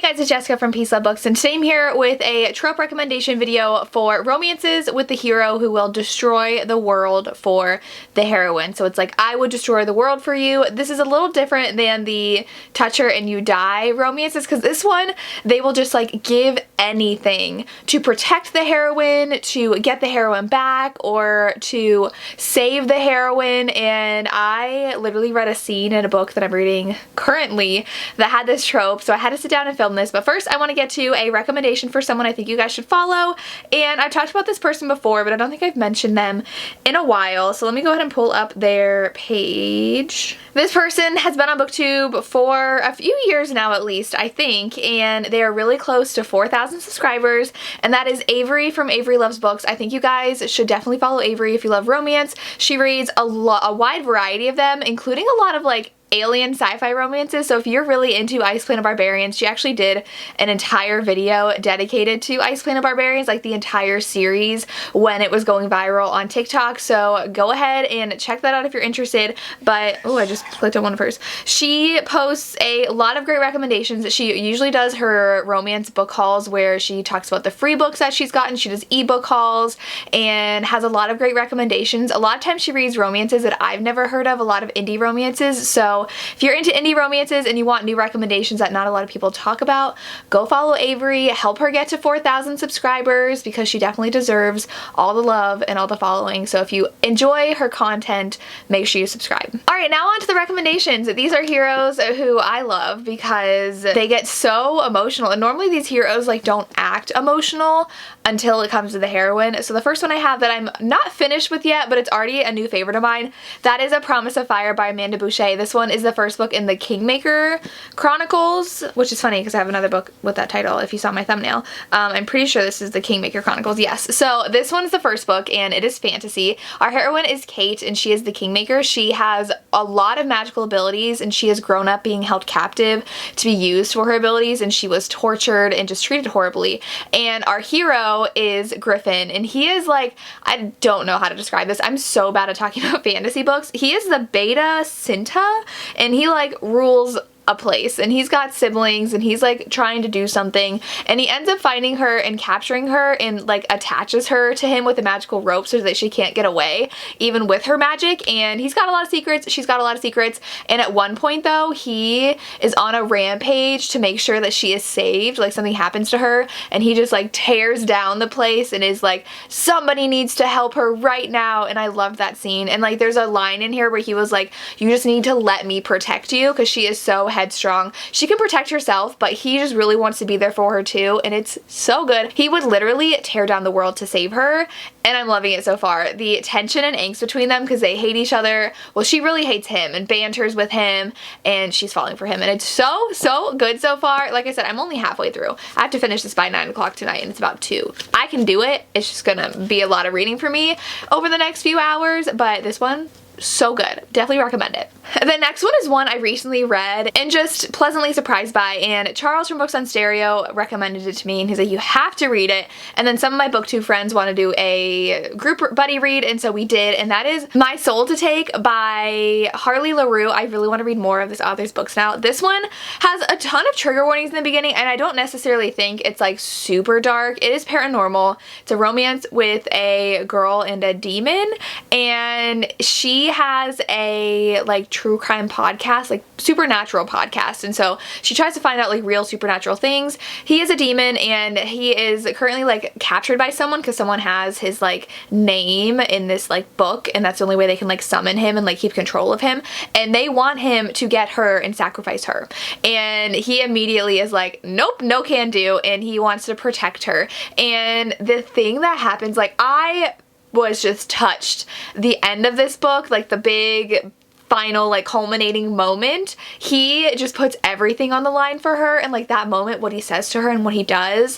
guys, it's Jessica from Peace Love Books, and today I'm here with a trope recommendation video for romances with the hero who will destroy the world for the heroine. So it's like, I would destroy the world for you. This is a little different than the touch her and you die romances, because this one, they will just like give anything to protect the heroine, to get the heroine back, or to save the heroine. And I literally read a scene in a book that I'm reading currently that had this trope, so I had to sit down and film this. But first I want to get to a recommendation for someone I think you guys should follow, and I've talked about this person before, but I don't think I've mentioned them in a while, so let me go ahead and pull up their page. This person has been on BookTube for a few years now at least, I think, and they are really close to 4,000 subscribers, and that is Averie from Averie Loves Books. I think you guys should definitely follow Averie if you love romance. She reads a wide variety of them, including a lot of like alien sci-fi romances. So if you're really into Ice Planet Barbarians, she actually did an entire video dedicated to Ice Planet Barbarians, like the entire series, when it was going viral on TikTok. So go ahead and check that out if you're interested. But oh, I just clicked on one of hers. She posts a lot of great recommendations. She usually does her romance book hauls where she talks about the free books that she's gotten. She does ebook hauls and has a lot of great recommendations. A lot of times she reads romances that I've never heard of, a lot of indie romances. So if you're into indie romances and you want new recommendations that not a lot of people talk about, go follow Averie, help her get to 4,000 subscribers, because she definitely deserves all the love and all the following. So if you enjoy her content, make sure you subscribe. Alright, now on to the recommendations. These are heroes who I love because they get so emotional, and normally these heroes like don't act emotional until it comes to the heroine. So the first one I have that I'm not finished with yet, but it's already a new favorite of mine, that is A Promise of Fire by Amanda Boucher. This one is the first book in the Kingmaker Chronicles, which is funny because I have another book with that title if you saw my thumbnail. I'm pretty sure this is the Kingmaker Chronicles, yes. So this one is the first book and it is fantasy. Our heroine is Kate and she is the Kingmaker. She has a lot of magical abilities and she has grown up being held captive to be used for her abilities, and she was tortured and just treated horribly. And our hero is Griffin, and he is like, I don't know how to describe this. I'm so bad at talking about fantasy books. He is the Beta Cinta, and he like rules a place, and he's got siblings and he's like trying to do something, and he ends up finding her and capturing her and like attaches her to him with a magical rope so that she can't get away even with her magic. And he's got a lot of secrets, she's got a lot of secrets, and at one point though he is on a rampage to make sure that she is saved, like something happens to her, and he just like tears down the place and is like, somebody needs to help her right now. And I love that scene. And like there's a line in here where he was like, you just need to let me protect you, because she is so headstrong. She can protect herself, but he just really wants to be there for her too, and it's so good. He would literally tear down the world to save her, and I'm loving it so far. The tension and angst between them, because they hate each other. Well, she really hates him and banters with him, and she's falling for him, and it's so good so far. Like I said, I'm only halfway through. I have to finish this by 9 o'clock tonight, and it's about 2. I can do it. It's just gonna be a lot of reading for me over the next few hours, but this one, so good. Definitely recommend it. The next one is one I recently read and just pleasantly surprised by, and Charles from Books on Stereo recommended it to me, and he's like, you have to read it. And then some of my BookTube friends want to do a group buddy read, and so we did, and that is My Soul to Take by Harley LaRue. I really want to read more of this author's books now. This one has a ton of trigger warnings in the beginning, and I don't necessarily think it's like super dark. It is paranormal. It's a romance with a girl and a demon, and she has a like true crime podcast, like supernatural podcast, and so she tries to find out like real supernatural things. He is a demon, and he is currently like captured by someone because someone has his like name in this like book, and that's the only way they can like summon him and like keep control of him, and they want him to get her and sacrifice her. And he immediately is like, nope, no can do, and he wants to protect her. And the thing that happens, like, I was just touched. The end of this book, like the big final like culminating moment, he just puts everything on the line for her, and like that moment, what he says to her and what he does,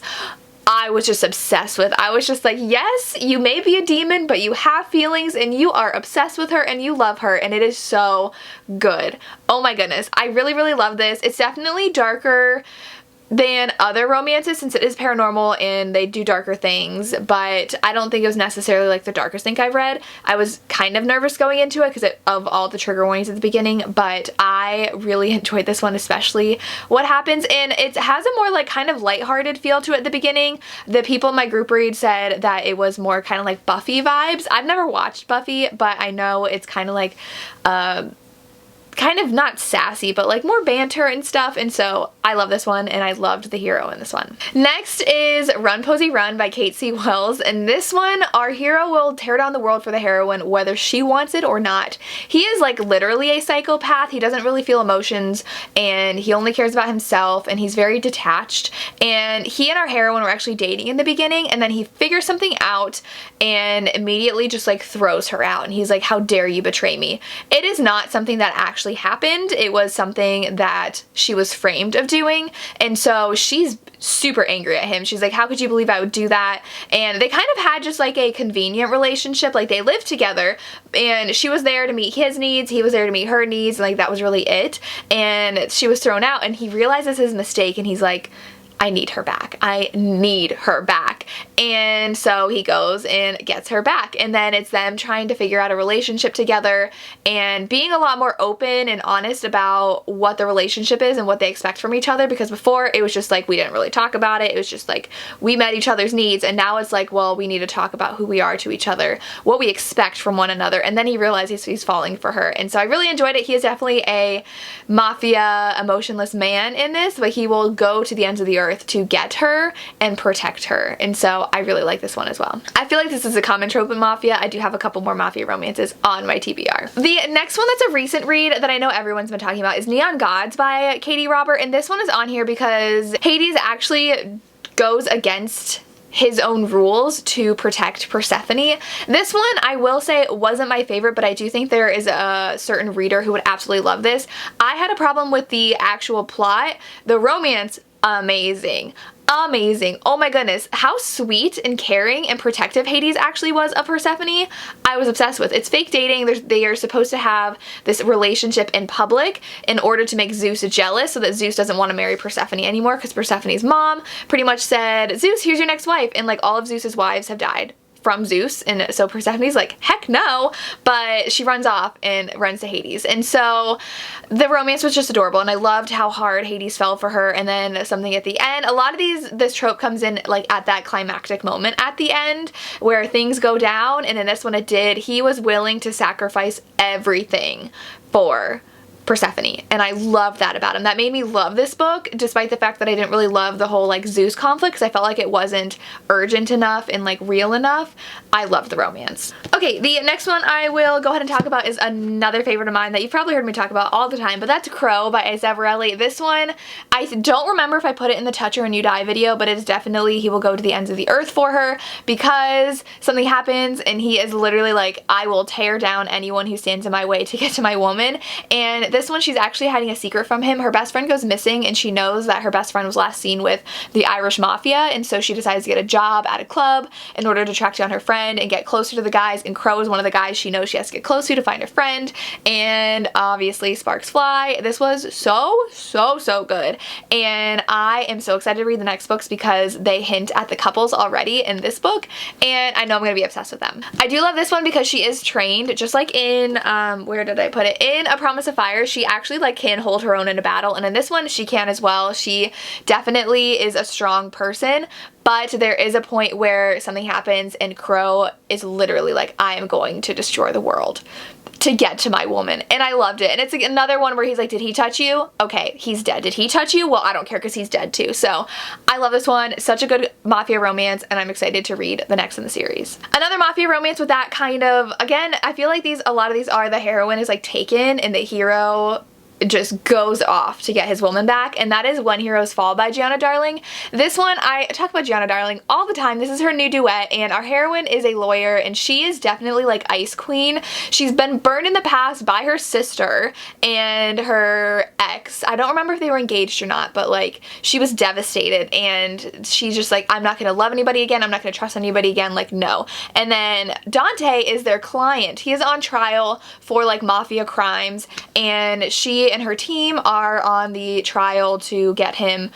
I was just obsessed with. I was just like, yes, you may be a demon, but you have feelings and you are obsessed with her and you love her, and it is so good. Oh my goodness. I really love this. It's definitely darker than other romances since it is paranormal and they do darker things, but I don't think it was necessarily like the darkest thing I've read. I was kind of nervous going into it because of all the trigger warnings at the beginning, but I really enjoyed this one, especially what happens, and it has a more like kind of lighthearted feel to it at the beginning. The people in my group read said that it was more kind of like Buffy vibes. I've never watched Buffy, but I know it's kind of like kind of not sassy, but like more banter and stuff, and so I love this one, and I loved the hero in this one. Next is Run Posey Run by Kate C. Wells, and this one, our hero will tear down the world for the heroine whether she wants it or not. He is like literally a psychopath. He doesn't really feel emotions, and he only cares about himself, and he's very detached, and he and our heroine were actually dating in the beginning, and then he figures something out and immediately just like throws her out, and he's like, how dare you betray me. It is not something that actually happened. It was something that she was framed of doing, and so she's super angry at him. She's like, how could you believe I would do that? And they kind of had just like a convenient relationship, like they lived together, and she was there to meet his needs, he was there to meet her needs, and like that was really it, and she was thrown out, and he realizes his mistake, and he's like, I need her back. I need her back. And so he goes and gets her back. And then it's them trying to figure out a relationship together and being a lot more open and honest about what the relationship is and what they expect from each other, because before it was just like we didn't really talk about it. It was just like we met each other's needs, and now it's like, well, we need to talk about who we are to each other, what we expect from one another. And then he realizes he's falling for her. And so I really enjoyed it. He is definitely a mafia emotionless man in this, but he will go to the ends of the earth to get her and protect her, and so I really like this one as well. I feel like this is a common trope in Mafia. I do have a couple more Mafia romances on my TBR. The next one that's a recent read that I know everyone's been talking about is Neon Gods by Katie Robert, and this one is on here because Hades actually goes against his own rules to protect Persephone. This one, I will say, wasn't my favorite, but I do think there is a certain reader who would absolutely love this. I had a problem with the actual plot. The romance, amazing. Amazing. Oh my goodness, how sweet and caring and protective Hades actually was of Persephone. I was obsessed with. It's fake dating. They are supposed to have this relationship in public in order to make Zeus jealous so that Zeus doesn't want to marry Persephone anymore, because Persephone's mom pretty much said, Zeus, here's your next wife, and like all of Zeus's wives have died from Zeus, and so Persephone's like, heck no, but she runs off and runs to Hades. And so the romance was just adorable, and I loved how hard Hades fell for her, and then something at the end. A lot of this trope comes in like at that climactic moment at the end where things go down, and in this one it did. He was willing to sacrifice everything for Persephone, and I love that about him. That made me love this book, despite the fact that I didn't really love the whole like Zeus conflict, because I felt like it wasn't urgent enough and like real enough. I loved the romance. Okay, the next one I will go ahead and talk about is another favorite of mine that you've probably heard me talk about all the time, but that's Crow by Averie. This one, I don't remember if I put it in the Touch Her and You Die video, but it's definitely he will go to the ends of the earth for her because something happens, and he is literally like, I will tear down anyone who stands in my way to get to my woman. And this one, she's actually hiding a secret from him. Her best friend goes missing, and she knows that her best friend was last seen with the Irish Mafia, and so she decides to get a job at a club in order to track down her friend and get closer to the guys, and Crow is one of the guys she knows she has to get close to find her friend, and obviously sparks fly. This was so good, and I am so excited to read the next books because they hint at the couples already in this book, and I know I'm gonna be obsessed with them. I do love this one because she is trained, just like in, where did I put it? In A Promise of Fire, she actually like can hold her own in a battle, and in this one she can as well. She definitely is a strong person, but there is a point where something happens and Crow is literally like, I am going to destroy the world to get to my woman, and I loved it. And it's like another one where he's like, did he touch you? Okay, he's dead. Did he touch you? Well, I don't care because he's dead too. So I love this one. Such a good Mafia romance, and I'm excited to read the next in the series. Another Mafia romance with that kind of, again, I feel like a lot of these are the heroine is like taken and the hero just goes off to get his woman back, and that is When Heroes Fall by Gianna Darling. This one, I talk about Gianna Darling all the time. This is her new duet, and our heroine is a lawyer, and she is definitely like Ice Queen. She's been burned in the past by her sister and her ex. I don't remember if they were engaged or not, but like she was devastated, and she's just like, I'm not gonna love anybody again, I'm not gonna trust anybody again, like no. And then Dante is their client. He is on trial for like mafia crimes, and she Dante and her team are on the trial to get him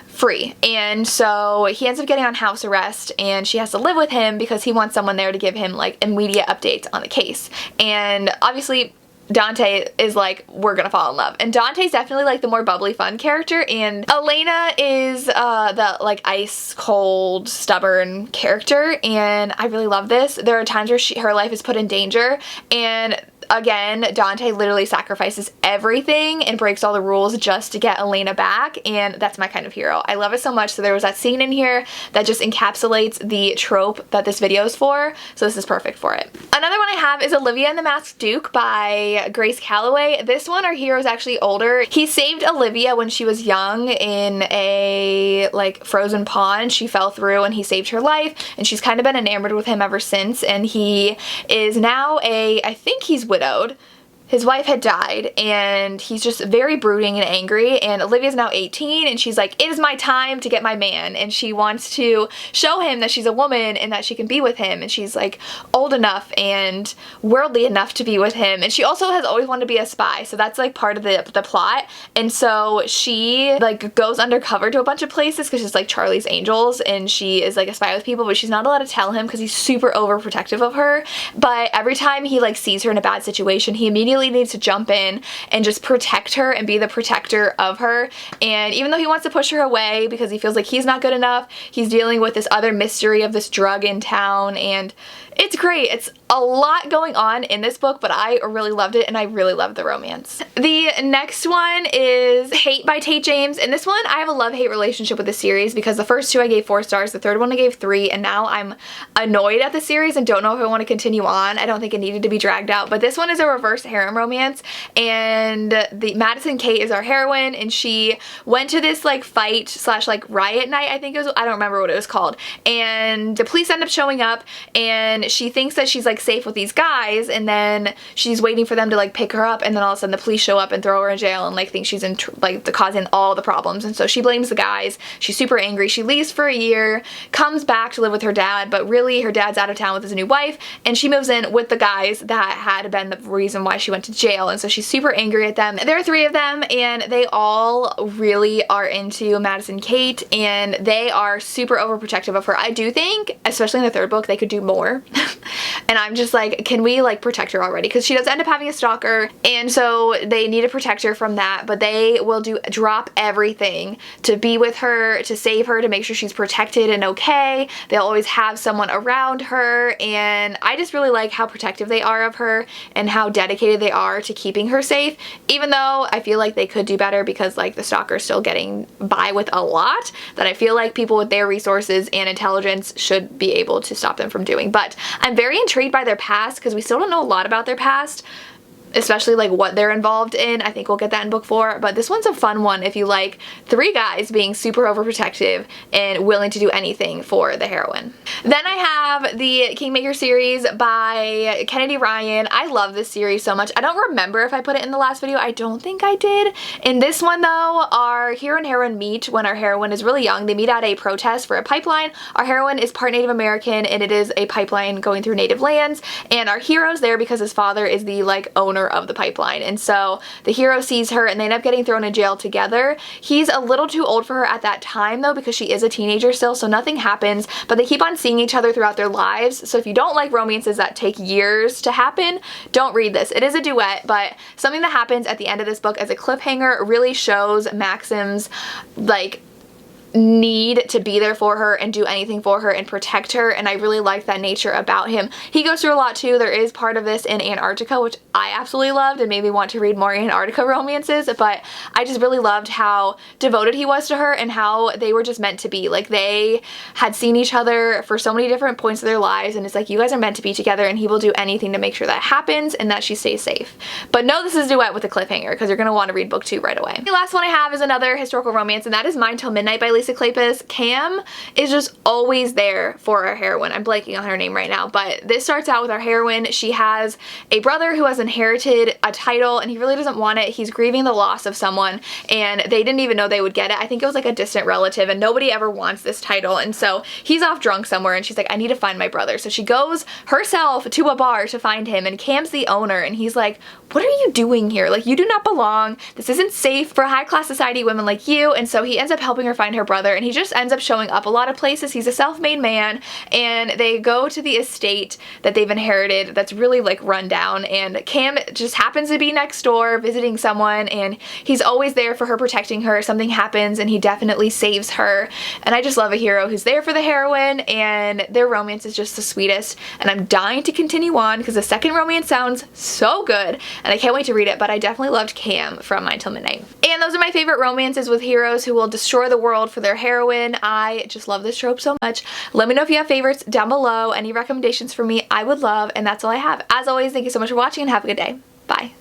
free, and so he ends up getting on house arrest, and she has to live with him because he wants someone there to give him like immediate updates on the case. And obviously Dante is like, we're gonna fall in love. And Dante's definitely like the more bubbly, fun character, and Elena is the like ice cold, stubborn character, and I really love this. There are times where her life is put in danger, and again, Dante literally sacrifices everything and breaks all the rules just to get Elena back, and that's my kind of hero. I love it so much. So there was that scene in here that just encapsulates the trope that this video is for, so this is perfect for it. Another one I have is Olivia and the Masked Duke by Grace Calloway. This one, our hero is actually older. He saved Olivia when she was young in a like frozen pond. She fell through and he saved her life, and she's kind of been enamored with him ever since, and he is now I think he's widowed. His wife had died, and he's just very brooding and angry, and Olivia's now 18, and she's like, it is my time to get my man, and she wants to show him that she's a woman and that she can be with him, and she's like old enough and worldly enough to be with him, and she also has always wanted to be a spy, so that's like part of the plot. And so she like goes undercover to a bunch of places because she's like Charlie's Angels, and she is like a spy with people, but she's not allowed to tell him because he's super overprotective of her. But every time he like sees her in a bad situation, he immediately needs to jump in and just protect her and be the protector of her. And even though he wants to push her away because he feels like he's not good enough, he's dealing with this other mystery of this drug in town, and it's great. It's a lot going on in this book, but I really loved it, and I really loved the romance. The next one is Hate by Tate James, and this one I have a love-hate relationship with the series because the first two I gave 4 stars, the third one I gave 3, and now I'm annoyed at the series and don't know if I want to continue on. I don't think it needed to be dragged out, but this one is a reverse harem romance, and the Madison Kate is our heroine, and she went to this like fight slash like riot night, I think it was, I don't remember what it was called, and the police end up showing up, and she thinks that she's like safe with these guys, and then she's waiting for them to like pick her up, and then all of a sudden the police show up and throw her in jail and like think she's in like causing all the problems, and so she blames the guys. She's super angry. She leaves for a year, comes back to live with her dad, but really her dad's out of town with his new wife, and she moves in with the guys that had been the reason why she went to jail, and so she's super angry at them. There are 3 of them, and they all really are into Madison Kate, and they are super overprotective of her. I do think, especially in the 3rd book, they could do more. And I'm just like, can we like protect her already? Because she does end up having a stalker, and so they need to protect her from that, but they will drop everything to be with her, to save her, to make sure she's protected and okay. They'll always have someone around her, and I just really like how protective they are of her and how dedicated they are to keeping her safe, even though I feel like they could do better because like the stalker's still getting by with a lot that I feel like people with their resources and intelligence should be able to stop them from doing. But I'm very intrigued by their past because we still don't know a lot about their past, especially like what they're involved in. I think we'll get that in book 4, but this one's a fun one if you like 3 guys being super overprotective and willing to do anything for the heroine. Then I have the Kingmaker series by Kennedy Ryan. I love this series so much. I don't remember if I put it in the last video. I don't think I did. In this one though, our hero and heroine meet when our heroine is really young. They meet at a protest for a pipeline. Our heroine is part Native American, and it is a pipeline going through native lands, and our hero's there because his father is the like owner of the pipeline, and so the hero sees her and they end up getting thrown in jail together. He's a little too old for her at that time though because she is a teenager still, so nothing happens, but they keep on seeing each other throughout their lives. So if you don't like romances that take years to happen, don't read this. It is a duet, but something that happens at the end of this book as a cliffhanger really shows Maxim's like need to be there for her and do anything for her and protect her, and I really like that nature about him. He goes through a lot too. There is part of this in Antarctica, which I absolutely loved and made me want to read more Antarctica romances, but I just really loved how devoted he was to her and how they were just meant to be. Like they had seen each other for so many different points of their lives, and it's like, you guys are meant to be together, and he will do anything to make sure that happens and that she stays safe. But no, this is a duet with a cliffhanger because you're going to want to read book 2 right away. The last one I have is another historical romance, and that is Mine Till Midnight by Lisa Lisa Kleypas, Cam is just always there for our heroine. I'm blanking on her name right now, but this starts out with our heroine. She has a brother who has inherited a title and he really doesn't want it. He's grieving the loss of someone and they didn't even know they would get it. I think it was like a distant relative and nobody ever wants this title, and so he's off drunk somewhere and she's like, I need to find my brother. So she goes herself to a bar to find him, and Cam's the owner and he's like, what are you doing here? Like, you do not belong. This isn't safe for high class society women like you. And so he ends up helping her find her brother, and he just ends up showing up a lot of places. He's a self-made man, and they go to the estate that they've inherited that's really like run down, and Cam just happens to be next door visiting someone, and he's always there for her, protecting her. Something happens and he definitely saves her, and I just love a hero who's there for the heroine, and their romance is just the sweetest, and I'm dying to continue on because the second romance sounds so good and I can't wait to read it. But I definitely loved Cam from Mine Till Midnight. And those are my favorite romances with heroes who will destroy the world for their heroine. I just love this trope so much. Let me know if you have favorites down below. Any recommendations for me I would love, and that's all I have. As always, thank you so much for watching and have a good day. Bye.